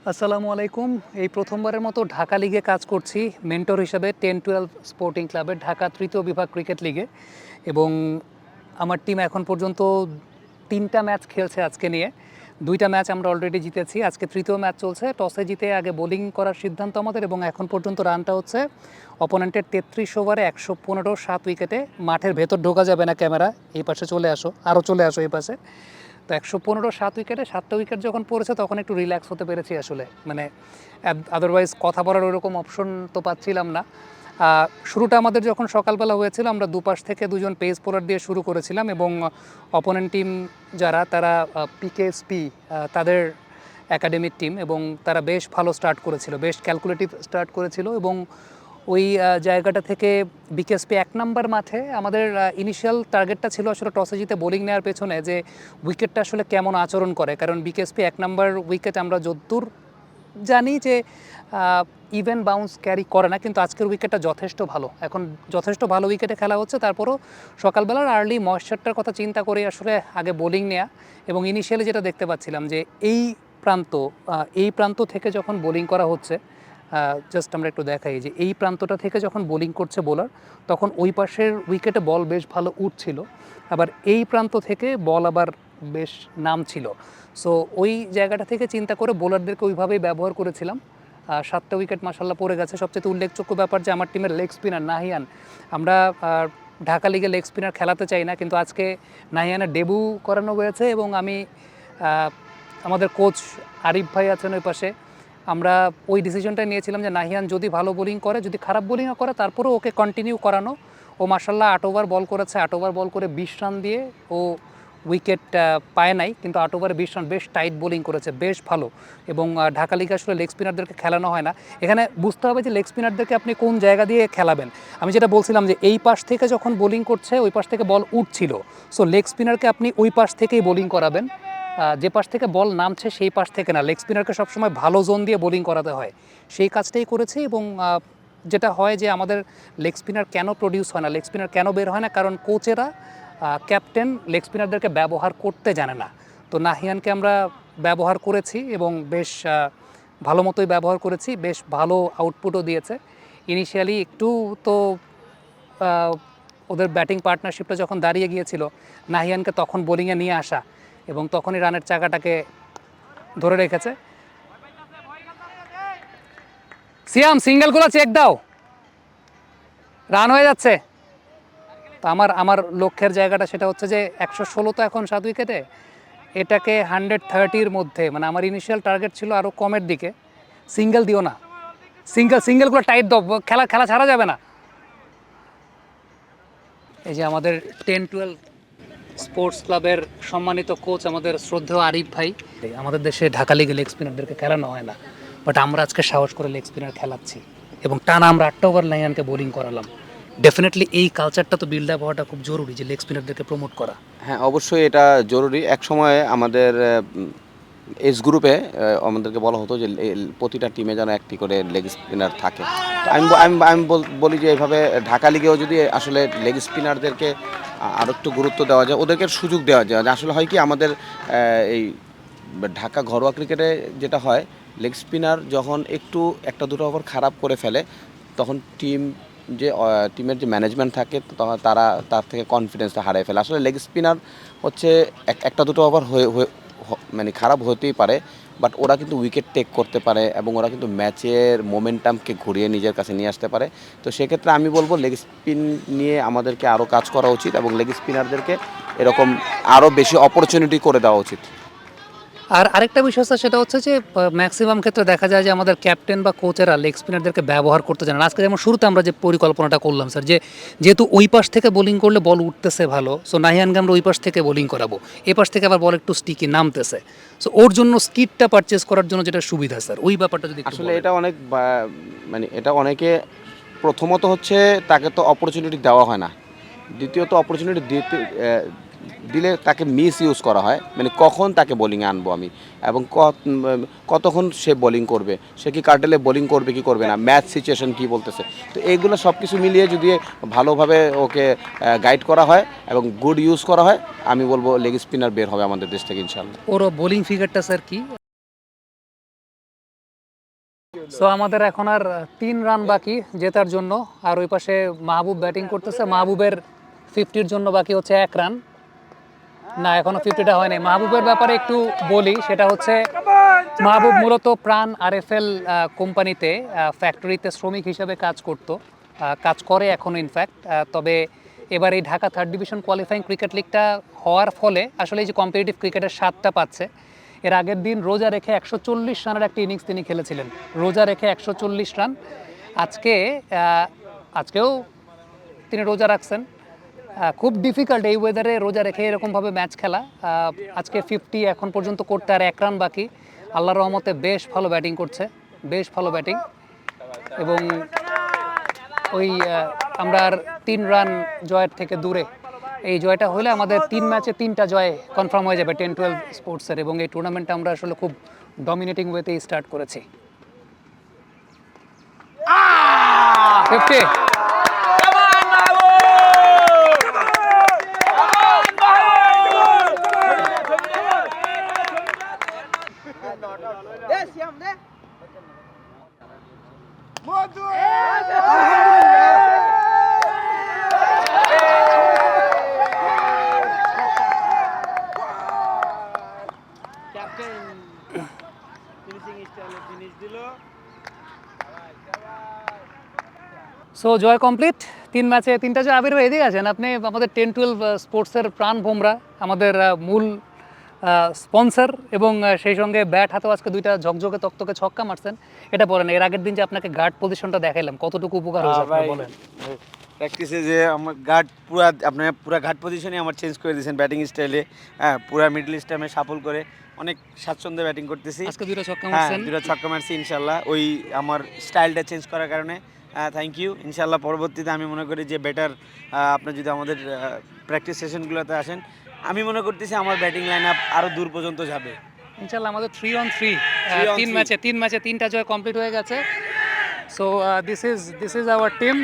আসসালামু আলাইকুম। এই প্রথমবারের মতো ঢাকা লিগে কাজ করছি মেন্টর হিসেবে 10-12 স্পোর্টিং ক্লাবের ঢাকা তৃতীয় বিভাগ ক্রিকেট লিগে এবং আমার টিম এখন পর্যন্ত ৩টা ম্যাচ খেলছে আজকে নিয়ে। ২টা ম্যাচ আমরা অলরেডি জিতেছি। আজকে তৃতীয় ম্যাচ চলছে। টসে জিতে আগে বোলিং করার সিদ্ধান্ত আমাদের এবং এখন পর্যন্ত রানটা হচ্ছে অপোনেন্টের ৩৩ ওভারে ১১৫ 7 উইকেটে। মাঠের ভেতর ঢোকা যাবে না ক্যামেরা, এই পাশে চলে আসো, আরও চলে আসো এই পাশে। তো ১১৫ 7 উইকেটে 7টা উইকেট যখন পড়েছে তখন একটু রিল্যাক্স হতে পেরেছি আসলে, মানে আদারওয়াইজ কথা বলার ওরকম অপশন তো পাচ্ছিলাম না। শুরুটা আমাদের যখন সকালবেলা হয়েছিল আমরা দুপাশ থেকে দুজন পেস বোলার দিয়ে শুরু করেছিলাম এবং অপোনেন্ট টিম যারা তারা পিকেএসপি তাদের একাডেমির টিম এবং তারা বেশ ভালো স্টার্ট করেছিল, বেশ ক্যালকুলেটিভ স্টার্ট করেছিল এবং ওই জায়গাটা থেকে বিকেএসপি ১ নাম্বার মাঠে আমাদের ইনিশিয়াল টার্গেটটা ছিল আসলে টসে জিতে বোলিং নেওয়ার পেছনে যে উইকেটটা আসলে কেমন আচরণ করে, কারণ বিকেএসপি ১ নাম্বার উইকেট আমরা যদ্দূর জানি যে ইভেন বাউন্স ক্যারি করে না, কিন্তু আজকের উইকেটটা যথেষ্ট ভালো। এখন যথেষ্ট ভালো উইকেটে খেলা হচ্ছে, তারপরও সকালবেলার আর্লি ময়েশ্চারটার কথা চিন্তা করে আসলে আগে বোলিং নেওয়া এবং ইনিশিয়ালি যেটা দেখতে পাচ্ছিলাম যে এই প্রান্ত থেকে যখন বোলিং করা হচ্ছে, জাস্ট আমরা একটু দেখাই যে এই প্রান্তটা থেকে যখন বোলিং করছে বোলার তখন ওই পাশের উইকেটে বল বেশ ভালো উঠছিল, আবার এই প্রান্ত থেকে বল আবার বেশ নামছিল। সো ওই জায়গাটা থেকে চিন্তা করে বোলারদেরকে ওইভাবেই ব্যবহার করেছিলাম। 7টা উইকেট মাশাল্লাহ পড়ে গেছে। সবচেয়ে উল্লেখযোগ্য ব্যাপার যে আমার টিমের লেগ স্পিনার নাহিয়ান, আমরা ঢাকা লিগে লেগ স্পিনার খেলাতে চাই না, কিন্তু আজকে নাহিয়ানের ডেবু করানো হয়েছে এবং আমি আমাদের কোচ আরিফ ভাই আছেন ওই পাশে, আমরা ওই ডিসিশনটা নিয়েছিলাম যে নাহিয়ান যদি ভালো বোলিং করে, যদি খারাপ বোলিংও করে তারপরেও ওকে কন্টিনিউ করানো। ও মাশাল্লাহ 8 ওভার বল করেছে, 8 ওভার বল করে 20 রান দিয়ে ও উইকেট পায় নাই, কিন্তু 8 ওভারে 20 রান, বেশ টাইট বোলিং করেছে, বেশ ভালো। এবং ঢাকা লিগে আসলে লেগ স্পিনারদেরকে খেলানো হয় না। এখানে বুঝতে হবে যে লেগ স্পিনারদেরকে আপনি কোন জায়গা দিয়ে খেলাবেন। আমি যেটা বলছিলাম যে এই পাশ থেকে যখন বোলিং করছে ওই পাশ থেকে বল উঠছিল, সো লেগ স্পিনারকে আপনি ওই পাশ থেকেই বোলিং করাবেন, যে পাশ থেকে বল নামছে সেই পাশ থেকে না। লেগ স্পিনারকে সবসময় ভালো জোন দিয়ে বোলিং করাতে হয়, সেই কাজটাই করেছি। এবং যেটা হয় যে আমাদের লেগ স্পিনার কেন প্রডিউস হয় না, লেগ স্পিনার কেন বের হয় না, কারণ কোচেরা ক্যাপ্টেন লেগ স্পিনারদেরকে ব্যবহার করতে জানে না। তো নাহিয়ানকে আমরা ব্যবহার করেছি এবং বেশ ভালো মতোই ব্যবহার করেছি, বেশ ভালো আউটপুটও দিয়েছে। ইনিশিয়ালি একটু তো ওদের ব্যাটিং পার্টনারশিপটা যখন দাঁড়িয়ে গিয়েছিল, নাহিয়ানকে তখন বোলিংয়ে নিয়ে আসা এবং তখনই রানের চাকাটাকে ধরে রেখেছে। সিয়াম সিঙ্গেলগুলো চেক দাও, রান হয়ে যাচ্ছে। তো আমার লক্ষ্যের জায়গাটা সেটা হচ্ছে যে 116 তো এখন 7 উইকেটে, এটাকে 130-র মধ্যে, মানে আমার ইনিশিয়াল টার্গেট ছিল আরও কমের দিকে। সিঙ্গেল দিও না, সিঙ্গেলগুলো টাইট দাও, খেলা ছাড়া যাবে না। এই যে আমাদের 10-12 স্পোর্টস ক্লাবের সম্মানিত কোচ আমাদের শ্রদ্ধেয় আরিফ ভাই। আমাদের দেশে ঢাকা লিগে লেগ স্পিনারদেরকে খেলানো হয় না, বাট আমরা আজকে সাহস করে লেগ স্পিনার খেলাচ্ছি এবং টানা আমরা 8টা ওভার নাহিয়ানকে বোলিং করালাম। ডেফিনেটলি এই কালচারটা তো বিল্ড আপ হওয়াটা খুব জরুরি, যে লেগ স্পিনারদেরকে প্রমোট করা। হ্যাঁ, অবশ্যই এটা জরুরি। একসময় আমাদের এজ গ্রুপে আমাদেরকে বলা হতো যে প্রতিটা টিমে যেন একটি করে লেগ স্পিনার থাকে। তো আমি বলি যে এইভাবে ঢাকা লিগেও যদি আসলে লেগ স্পিনারদেরকে আরও একটু গুরুত্ব দেওয়া যায়, ওদেরকে সুযোগ দেওয়া যায়। আসলে হয় কি আমাদের এই ঢাকা ঘরোয়া ক্রিকেটে যেটা হয়, লেগ স্পিনার যখন একটু একটা দুটো ওভার খারাপ করে ফেলে তখন টিমের যে ম্যানেজমেন্ট থাকে তারা তার থেকে কনফিডেন্সটা হারিয়ে ফেলে। আসলে লেগ স্পিনার হচ্ছে একটা দুটো ওভার মানে খারাপ হতেই পারে, বাট ওরা কিন্তু উইকেট টেক করতে পারে এবং ওরা কিন্তু ম্যাচের মোমেন্টামকে ঘুরিয়ে নিজের কাছে নিয়ে আসতে পারে। তো সেক্ষেত্রে আমি বলবো লেগ স্পিন নিয়ে আমাদেরকে আরও কাজ করা উচিত এবং লেগ স্পিনারদেরকে এরকম আরও বেশি অপরচুনিটি করে দেওয়া উচিত। আর আরেকটা বিষয় স্যার, সেটা হচ্ছে যে ম্যাক্সিমাম ক্ষেত্রে দেখা যায় যে আমাদের ক্যাপ্টেন বা কোচেরা লেগ স্পিনারদেরকে ব্যবহার করতে জানেন। আজকে যেমন শুরুতে আমরা যে পরিকল্পনাটা করলাম স্যার, যে যেহেতু ওই পাশ থেকে বোলিং করলে বল উঠতেছে ভালো, সো নাহিয়ানকে আমরা ওই পাশ থেকে বোলিং করাবো, এ পাশ থেকে আবার বল একটু স্টিকি নামতেছে, সো ওর জন্য স্কিডটা পারচেস করার জন্য যেটা সুবিধা স্যার, ওই ব্যাপারটা যদি আসলে এটা অনেক মানে এটা অনেকে প্রথমত হচ্ছে তাকে তো অপরচুনিটি দেওয়া হয় না, দ্বিতীয়ত অপরচুনিটি দিলে তাকে মিস ইউজ করা হয়, মানে কখন তাকে বোলিংয়ে আনবো আমি এবং কতক্ষণ সে বোলিং করবে, সে কি কার্টেলে বোলিং করবে কি করবে না, ম্যাচ সিচুয়েশন কি বলতেছে। তো এইগুলো সব কিছু মিলিয়ে যদি ভালোভাবে ওকে গাইড করা হয় এবং গুড ইউজ করা হয়, আমি বলবো লেগ স্পিনার বের হবে আমাদের দেশ থেকে ইনশাল্লাহ। ওর বোলিং ফিগারটা স্যার কি সো আমাদের এখন আর 3 রান বাকি জেতার জন্য, আর ওই পাশে মাহবুব ব্যাটিং করতেছে। মাহবুবের 50-র জন্য বাকি হচ্ছে 1 রান। না, এখনো 50টা হয়নি। মাহবুবের ব্যাপারে একটু বলি, সেটা হচ্ছে মাহবুব মূলত প্রাণ আরএফএল কোম্পানিতে ফ্যাক্টরিতে শ্রমিক হিসেবে কাজ করতো, কাজ করে এখনো ইনফ্যাক্ট। তবে এবার এই Dhaka 3rd division qualifying cricket লিগটা হওয়ার ফলে আসলে এই যে কম্পিটিটিভ ক্রিকেটের স্বাদটা পাচ্ছে। এর আগের দিন রোজা রেখে 140 রানের একটা ইনিংস তিনি খেলেছিলেন, রোজা রেখে 140 রান। আজকেও তিনি রোজা রাখছেন। খুব ডিফিকাল্ট এই ওয়েদারে রোজা রেখে এরকমভাবে ম্যাচ খেলা। আজকে 50 এখন পর্যন্ত করতে আর 1 রান বাকি। আল্লাহর রহমতে বেশ ভালো ব্যাটিং করছে, বেশ ভালো ব্যাটিং। এবং ওই আমরা আর 3 রান জয়ের থেকে দূরে। এই জয়টা হলে আমাদের 3 ম্যাচে 3টা জয় কনফার্ম হয়ে যাবে 10-12 স্পোর্টসের, এবং এই টুর্নামেন্টটা আমরা আসলে খুব ডমিনেটিং ওয়েতেই স্টার্ট করেছি। 50। সো জয় কমপ্লিট, 3 ম্যাচে 3টা জয়। আবির ভাই এদিকে আছেন আপনি, আমাদের 10-12 স্পোর্টসের প্রাণ ভোমরা, আমাদের মূল স্পন্সর, এবং সেই সঙ্গে ব্যাট হাতেও আজকে 2টা ঝকঝকে তকতকে ছক্কা মারছেন। এটা বলেন, এর আগের দিন যে আপনাকে গার্ড পজিশনটা দেখাইলাম কতটুকু উপকার হয়েছে আপনি বলেন। প্র্যাকটিসে যে আমার গার্ড পুরা গার্ড পজিশনে আমার চেঞ্জ করে দিয়েছেন ব্যাটিং স্টাইলে। হ্যাঁ, পুরা মিডল স্টাইমে সাফল করে অনেক স্বাচ্ছন্দ্যে ব্যাটিং করতেছি। আজকে 2টা ছক্কা হ্যাঁ, মারছেন। 2টা ছক্কা মারছি ইনশাল্লাহ, ওই আমার স্টাইলটা চেঞ্জ করার কারণে। Thank you. ইনশাল্লাহ পরবর্তীতে আমি মনে করি যে বেটার, আপনি যদি আমাদের প্র্যাকটিস সেশনগুলোতে আসেন, আমি মনে করতেছি আমার ব্যাটিং লাইন আপ আরও দূর পর্যন্ত যাবে ইনশাআল্লাহ। আমাদের 3-on-3 3 on 3 ম্যাচে 3টা জয় কমপ্লিট হয়ে গেছে। So this is our team.